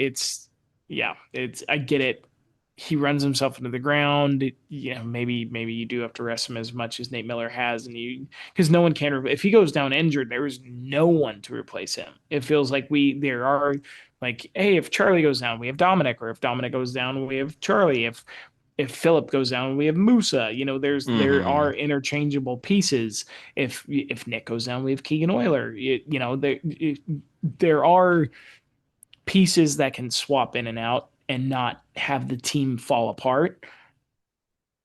yeah, I get it. He runs himself into the ground. Maybe you do have to rest him as much as Nate Miller has, and because no one can. If he goes down injured, there is no one to replace him. It feels like there are like, hey, if Charlie goes down, we have Dominic, or if Dominic goes down, we have Charlie. If Philip goes down, we have Musa. There Mm-hmm. are interchangeable pieces. If Nick goes down, we have Keegan Euler. There are pieces that can swap in and out and not have the team fall apart.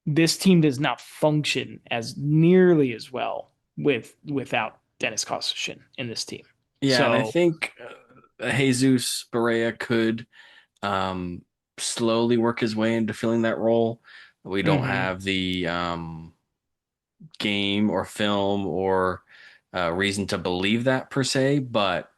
This team does not function as nearly as well without Dennis Kostishin in this team. Yeah, and I So, think Jesus Barea could um, slowly work his way into filling that role. We don't mhm, have the game or film or reason to believe that per se, but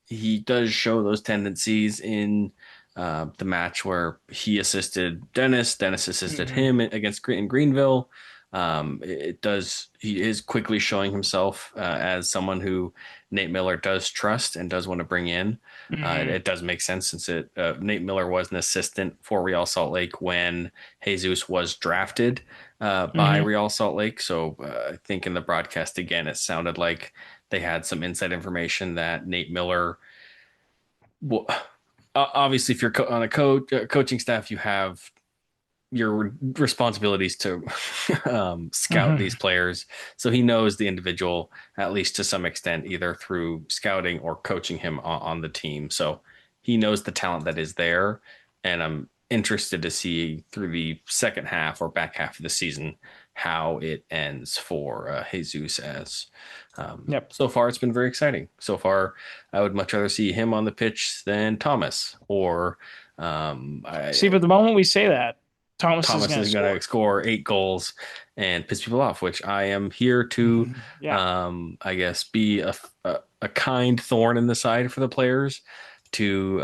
he does show those tendencies in the match where he assisted Dennis. Dennis assisted mhm, him against in Greenville. It does. He is quickly showing himself as someone who Nate Miller does trust and does want to bring in. mhm, It does make sense since Nate Miller was an assistant for Real Salt Lake when Jesus was drafted by mhm. Real Salt Lake. So I think in the broadcast again, it sounded like they had some inside information that Nate Miller well, obviously, if you're on a coaching staff, you have your responsibilities to scout these Hmm. players. So he knows the individual, at least to some extent, either through scouting or coaching him on the team. So he knows the talent that is there. And I'm interested to see through the second half or back half of the season how it ends for Jesus as. Yep. So far, it's been very exciting. So far, I would much rather see him on the pitch than Thomas or See, but the moment we say that, Thomas is Thomas going to is going score. to score 8 goals and piss people off, which I am here to, Yeah. I guess, be a kind thorn in the side for the players to,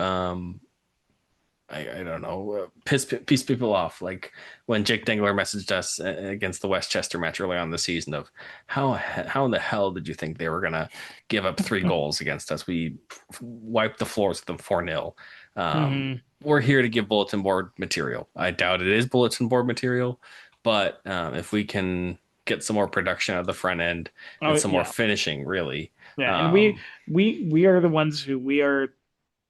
I don't know, piss people off. Like when Jake Dengler messaged us against the Westchester match early on in the season of how in the hell did you think they were going to give up 3 goals against us? We wiped the floors with them 4-0. Hmm. We're here to give bulletin board material. I doubt it is bulletin board material, but if we can get some more production out of the front end Oh, and some more yeah. finishing, really. Yeah. And Um, we are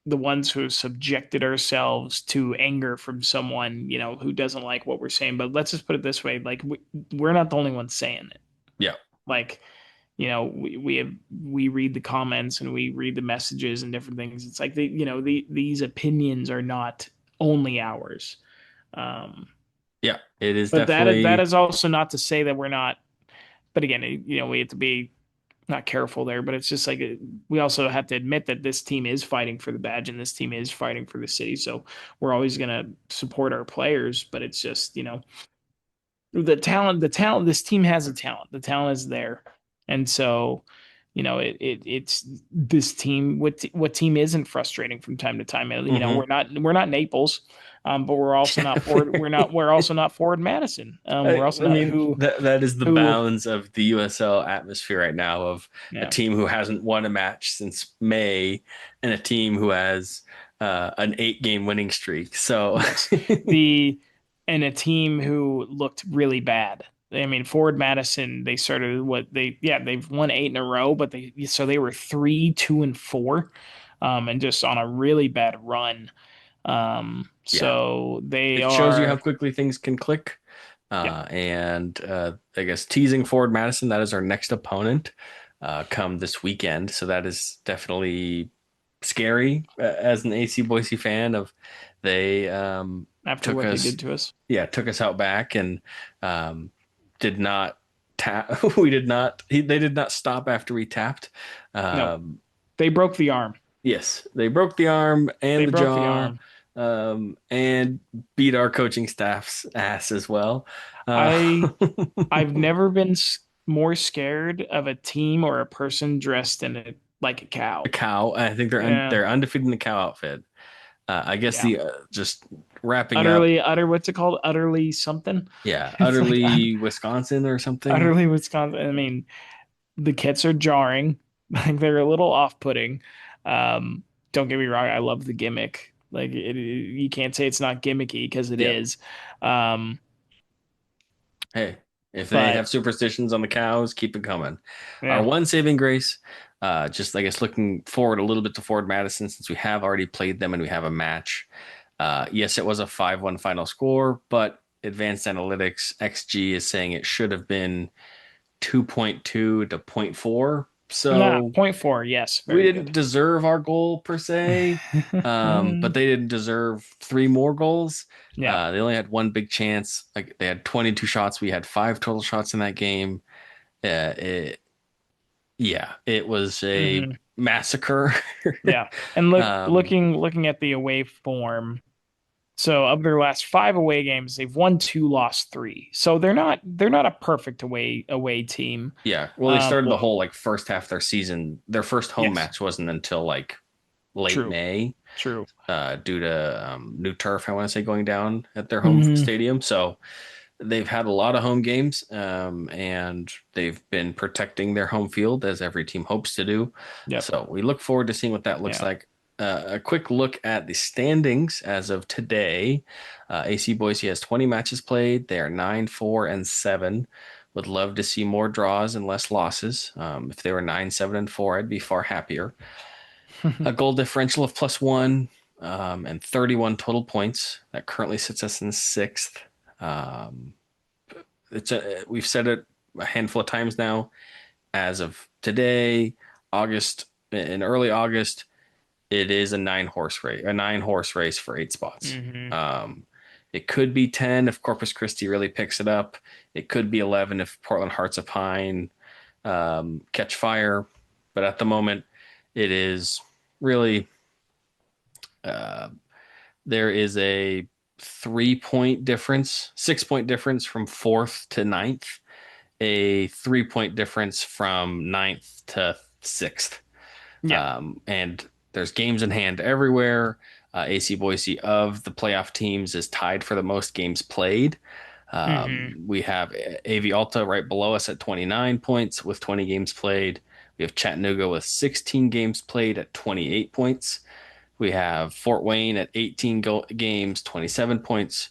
the ones who have subjected ourselves to anger from someone, who doesn't like what we're saying. But let's just put it this way, like we're not the only ones saying it. yeah, Like, we read the comments and we read the messages and different things. It's like these opinions are not only ours. Um, yeah, it is but that definitely. is also not to say that we're not. But again, we have to be not careful there. But it's just like we also have to admit that this team is fighting for the badge and this team is fighting for the city. So we're always going to support our players. But it's just the talent. This team has a talent. The talent is there, and so it's this team. What team isn't frustrating from time to time? Mhm. We're not Naples, but we're also not Forward. We're also not Forward Madison. We're also I not mean who that is the who. bounds of the USL atmosphere right now of a Yeah. team who hasn't won a match since May and a team who has an 8 game winning streak. So Yes. The and a team who looked really bad. I mean, Forward Madison, they started they've won 8 in a row, but they were 3-2-4, and just on a really bad run. yeah, So they it shows you how are, quickly things can click. yeah, And I guess teasing Forward Madison, that is our next opponent come this weekend. So that is definitely scary as an AC Boise fan. Of they after took what they us, did to us. yeah, took us out back and did not tap. We did not. They did not stop after we tapped. No, Um, they broke the arm. yes, they broke the arm They and the broke the jaw. arm. And beat our coaching staff's ass as well. Uh, I I've never been more scared of a team or a person dressed in like a a cow. cow. I think Yeah. they're undefeated in the cow outfit. I guess Yeah. the just wrapping up. What's it called? Utterly something. Yeah, It's like utterly Wisconsin or something. utterly Wisconsin. I mean, the kits are jarring. Like they're a little off-putting. Don't get me wrong, I love the gimmick. Like you can't say it's not gimmicky because it Yeah. is. Um, Hey, if they but have superstitions on the cows, keep it coming. Our yeah, one saving grace, just I guess looking forward a little bit to Ford Madison since we have already played them and we have a match. Yes, it was a 5-1 final score, but advanced analytics XG is saying it should have been 2.2 to zero point 0.4. nah, So point four. Yes, we very didn't good. deserve our goal per se, but they didn't deserve 3 more goals. Yeah. They only had one big chance. Like they had 22 shots. We had 5 total shots in that game. Uh, it, yeah, it was a Hmm. massacre. Yeah. And um, looking at the away form. So of their last five away games, they've won two, lost three. So they're not a perfect away team. yeah, well, they started the Well, whole like first half of their season. Their first home yes, match wasn't until like late true, May, true. due to new turf. I want to say going down at their home Hmm. stadium. So they've had a lot of home games, and they've been protecting their home field as every team hopes to do. Yep. So we look forward to seeing what that looks Yeah. like. A quick look at the standings as of today. AC Boise has 20 matches played. They are 9-4-7. Would love to see more draws and less losses. If they were 9-7-4, I'd be far happier. a goal differential of +1, and 31 total points. That currently sits us in sixth. Um, we've said it a handful of times now. As of today, in early August, it is a 9 horse race for 8 spots. hmm Um, it could be 10 if Corpus Christi really picks it up. It could be 11 if Portland Hearts of Pine catch fire. But at the moment, it is really uh, there is a 3 point difference, 6 point difference from fourth to ninth, a 3 point difference from ninth to sixth. Yeah. And there's games in hand everywhere. AC Boise of the playoff teams is tied for the most games played. hmm We have AV Alta right below us at 29 points with 20 games played. We have Chattanooga with 16 games played at 28 points. We have Fort Wayne at 18 games, 27 points.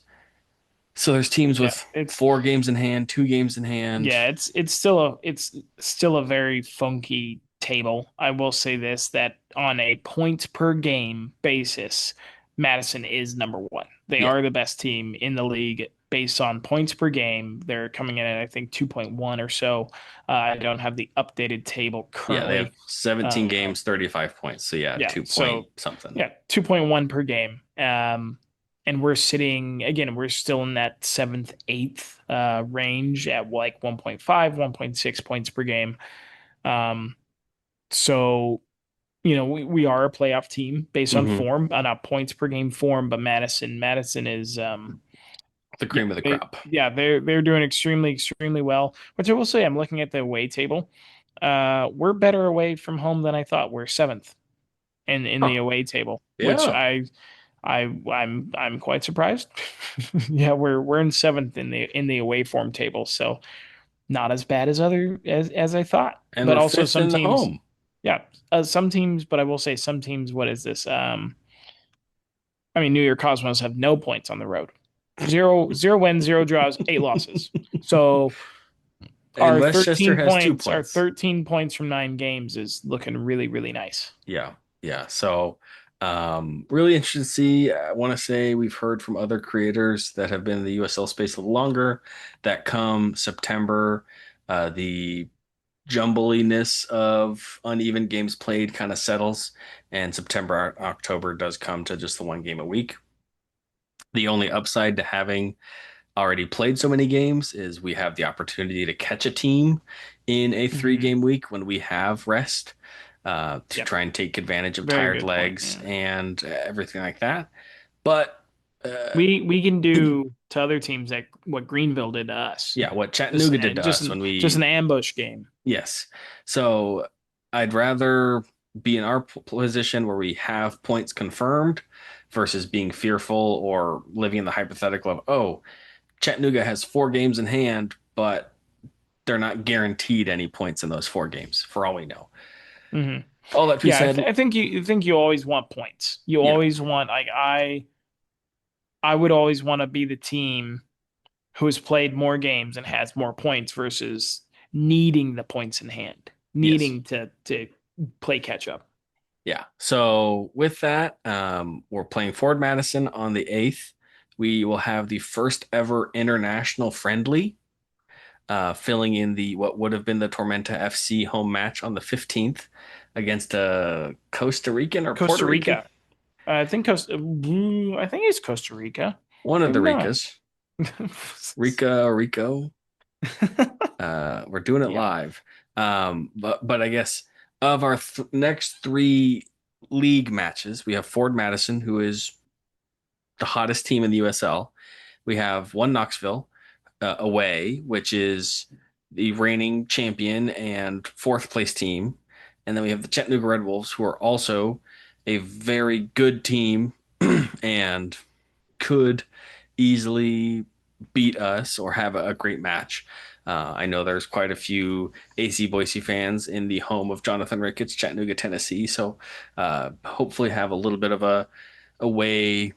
So there's teams Yeah. with 4 games in hand, 2 games in hand. It's still a very funky table. I will say this, that on a points per game basis, Madison is number one. They Yeah, are the best team in the league based on points per game. They're coming in at I think 2.1 or so. I don't have the updated table yeah, they have currently. 17 Um, games, 35 points. So yeah, yeah, 2 point so something. yeah, 2.1 per game. And we're sitting again, we're still in that seventh, eighth range at like 1.5, 1.6 points per game. Um, so we are a playoff team based on Hmm. form, not points per game form, but Madison is The yeah, cream of the crop. they're doing extremely, extremely well. Which I will say, I'm looking at the away table. We're better away from home than I thought. We're seventh in the Huh. away table, which Yeah. I'm quite surprised. Yeah, we're in seventh in the away form table, so not as bad as as I thought. And But we're also fifth some in the teams, home. yeah, some teams. But I will say some teams. What is this? I mean, New York Cosmos have no points on the road. Zero wins, zero draws, 8 losses. So And Westchester has 2 our points. 13 points from 9 games is looking really, really nice. Yeah. Yeah. So really interesting to see. I want to say we've heard from other creators that have been in the USL space a little longer that come September, the jumbliness of uneven games played kind of settles, and September, October does come to just the 1 game a week. The only upside to having already played so many games is we have the opportunity to catch a team in a three hmm game week when we have rest, to Yep. try and take advantage of Very tired good point. legs Yeah. and everything like that. But We can do to other teams like what Greenville did to us. yeah, what Just Chattanooga did an to just us an when just an we, ambush game. yes. So I'd rather be in our position where we have points confirmed versus being fearful or living in the hypothetical of, oh, Chattanooga has 4 games in hand, but they're not guaranteed any points in those 4 games, for all we know. hmm All that being Yeah, said, I think you always want points. You yeah, always want like I would always want to be the team who has played more games and has more points versus needing the points in hand, yes, needing to play catch up. yeah. So with that, we're playing Forward Madison on the 8th. We will have the first ever international friendly, filling in the what would have been the Tormenta FC home match on the 15th against a Costa Rican or Costa Puerto Rican, Rica. I think it's Costa Rica. one of Maybe the not. Ricas, Rica or Rico. We're doing it Yeah. live. But I guess of our next 3 league matches, we have Ford Madison, who is the hottest team in the USL. We have one Knoxville away, which is the reigning champion and fourth place team. And then we have the Chattanooga Red Wolves, who are also a very good team and could easily beat us or have a great match. I know there's quite a few AC Boise fans in the home of Jonathan Ricketts, Chattanooga, Tennessee. So hopefully have a little bit of a away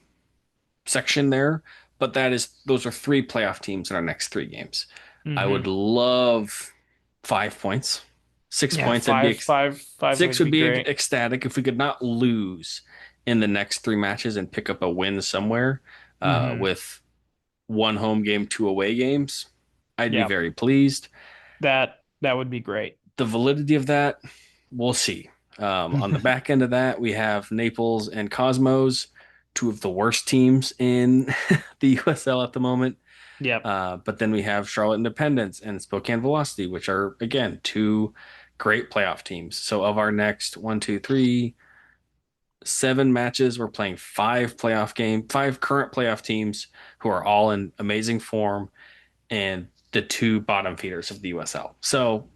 section there. But those are 3 playoff teams in our next 3 games. I hmm would love 5 points. 6 Yeah, points. I'd be five six would would be be great. ecstatic if we could not lose in the next three matches and pick up a win somewhere Hmm. with one home game, two away games. I'd be Yeah, very pleased. that would be great. The validity of that, we'll see. On the back end of that, we have Naples and Cosmos, two of the worst teams in the USL at the moment. Yep. But then we have Charlotte Independence and Spokane Velocity, which are, again, two great playoff teams. So of our next one, two, three, 7 matches, we're playing five current playoff teams who are all in amazing form, and the two bottom feeders of the USL. So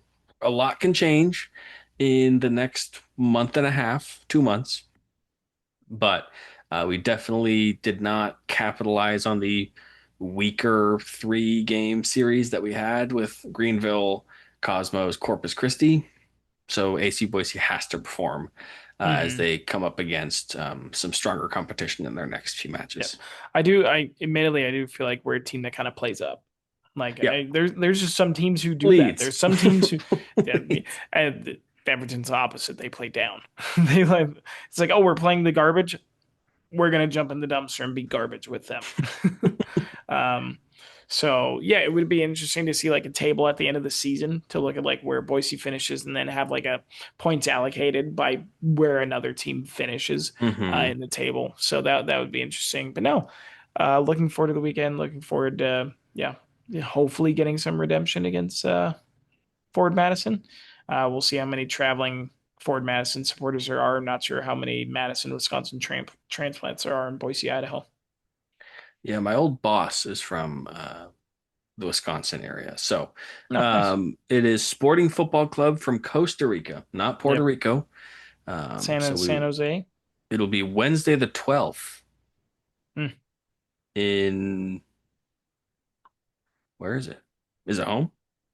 a lot can change in the next month and a half, 2 months, but we definitely did not capitalize on the weaker 3 game series that we had with Greenville, Cosmos, Corpus Christi. So AC Boise has to perform as Hmm. they come up against some stronger competition in their next few Yep. matches. I admittedly I do feel like we're a team that kind of plays up. Like Yep. there's just some teams who do that. Leads. There's some teams who and Everton's the opposite. They play down. They like it's like, oh, we're playing the garbage. We're gonna jump in the dumpster and be garbage with them. um, so yeah, it would be interesting to see like a table at the end of the season to look at like where Boise finishes and then have like a points allocated by where another team finishes Hmm. in the table. So that would be interesting. But no, looking forward to the weekend. Looking forward to hopefully getting some redemption against Forward Madison. We'll see how many traveling Forward Madison supporters there are. I'm not sure how many Madison, Wisconsin transplants there are in Boise, Idaho. Yeah, my old boss is from the Wisconsin area. So No, nice. it is Sporting Football Club from Costa Rica, not Puerto Yep. Rico. San Jose. It'll be Wednesday the 12th Hmm. in where is it? Is it home?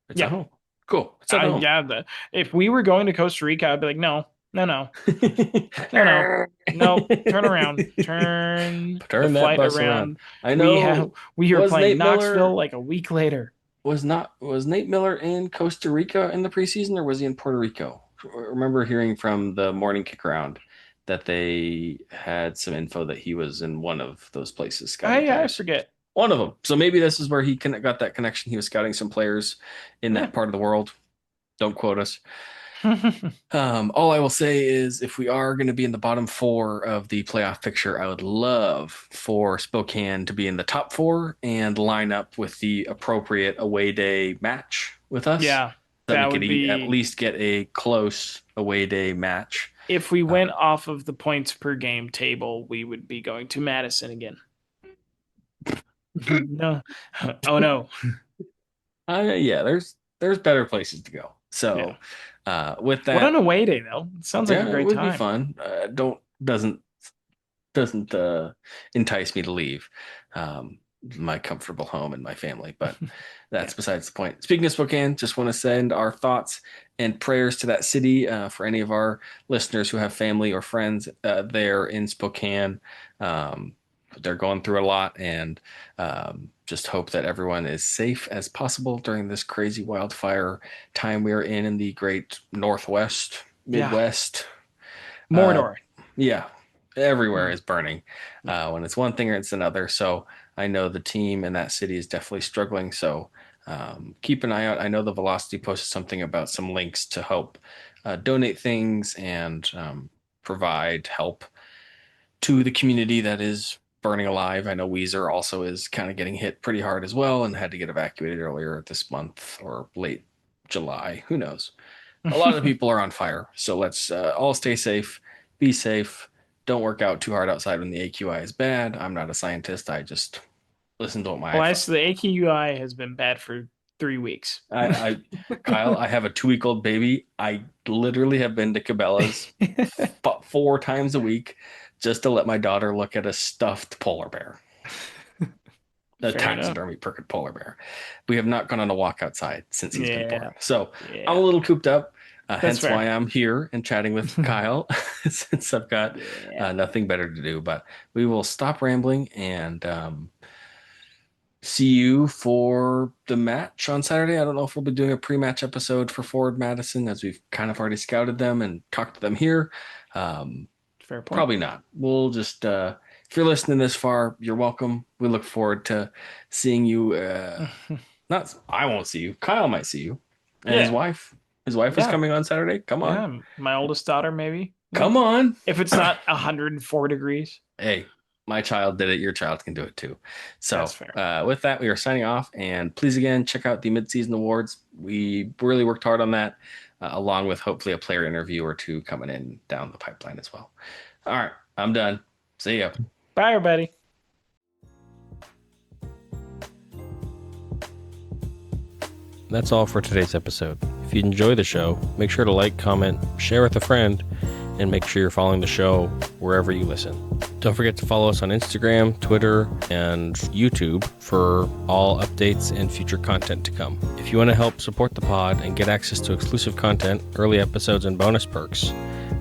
It's at Yeah. home. Cool. It's at home. Yeah. If we were going to Costa Rica, I'd be like, no, no, no, no. No, turn around. Turn the Turn that flight bus around. around. I We know. we are Was playing Nate Knoxville Miller like a week later. was Nate Miller in Costa Rica in the preseason, or was he in Puerto Rico? I remember hearing from the morning kick around that they had some info that he was in one of those places scouting I players. forget. One of them. So maybe this is where got that connection. He was scouting some players in Yeah. that part of the world. Don't quote us. All I will say is if we are going to be in the bottom four of the playoff picture, I would love for Spokane to be in the top four and line up with the appropriate away day match with us, Yeah, that we that could would at be least get a close away day match. if we Uh, went off of the points per game table, we would be going to Madison again. No. Oh no. yeah, there's better places to go. Yeah. So with What an that, away day though. It sounds like a yeah, it great would be time. fun. Don't doesn't entice me to leave my comfortable home and my family, but Yeah. that's besides the point. Speaking of Spokane, just want to send our thoughts and prayers to that city for any of our listeners who have family or friends there in Spokane. Um, they're going through a lot, and just hope that everyone is safe as possible during this crazy wildfire time we are in the great Northwest, Yeah. Midwest. Uh, Mordor. yeah, everywhere Hmm. is burning Yeah. when it's one thing or it's another. So I know the team in that city is definitely struggling. So keep an eye out. I know the Velocity posted something about some links to help donate things and provide help to the community that is burning alive. I know Weezer also is kind of getting hit pretty hard as well and had to get evacuated earlier this month or late July. Who knows? A lot of people are on fire. So let's all stay safe, be safe. Don't work out too hard outside when the AQI is bad. I'm not a scientist. I just listen to what my Elias, the AQI has been bad for 3 weeks. I Kyle, I have a 2 week old baby. I literally have been to Cabela's 4 times a week just to let my daughter look at a stuffed polar bear, a Fair enough. taxidermy perfect polar bear. We have not gone on a walk outside since he's been Yeah. born. So I'm a Yeah. little cooped up, That's hence why fair. I'm here and chatting with Kyle since I've got Yeah. nothing better to do. But we will stop rambling and see you for the match on Saturday. I don't know if we'll be doing a pre-match episode for Forward Madison, as we've kind of already scouted them and talked to them here. Fair point. Probably not. We'll just, if you're listening this far, you're welcome. We look forward to seeing you. I won't see you. Kyle might see you. And his wife. His wife is coming on Saturday. Come on. Yeah, my oldest daughter, maybe. Come on. If it's not 104 degrees. Hey, my child did it. Your child can do it too. So That's fair. With that, we are signing off. And please, again, check out the midseason awards. We really worked hard on that, along with hopefully a player interview or two coming in down the pipeline as well. All right. I'm done. See ya. Bye, everybody. That's all for today's episode. If you enjoy the show, make sure to like, comment, share with a friend, and make sure you're following the show wherever you listen. Don't forget to follow us on Instagram, Twitter, and YouTube for all updates and future content to come. If you want to help support the pod and get access to exclusive content, early episodes, and bonus perks,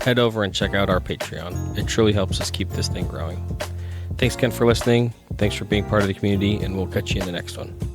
head over and check out our Patreon. It truly helps us keep this thing growing. Thanks again for listening. Thanks for being part of the community, and we'll catch you in the next one.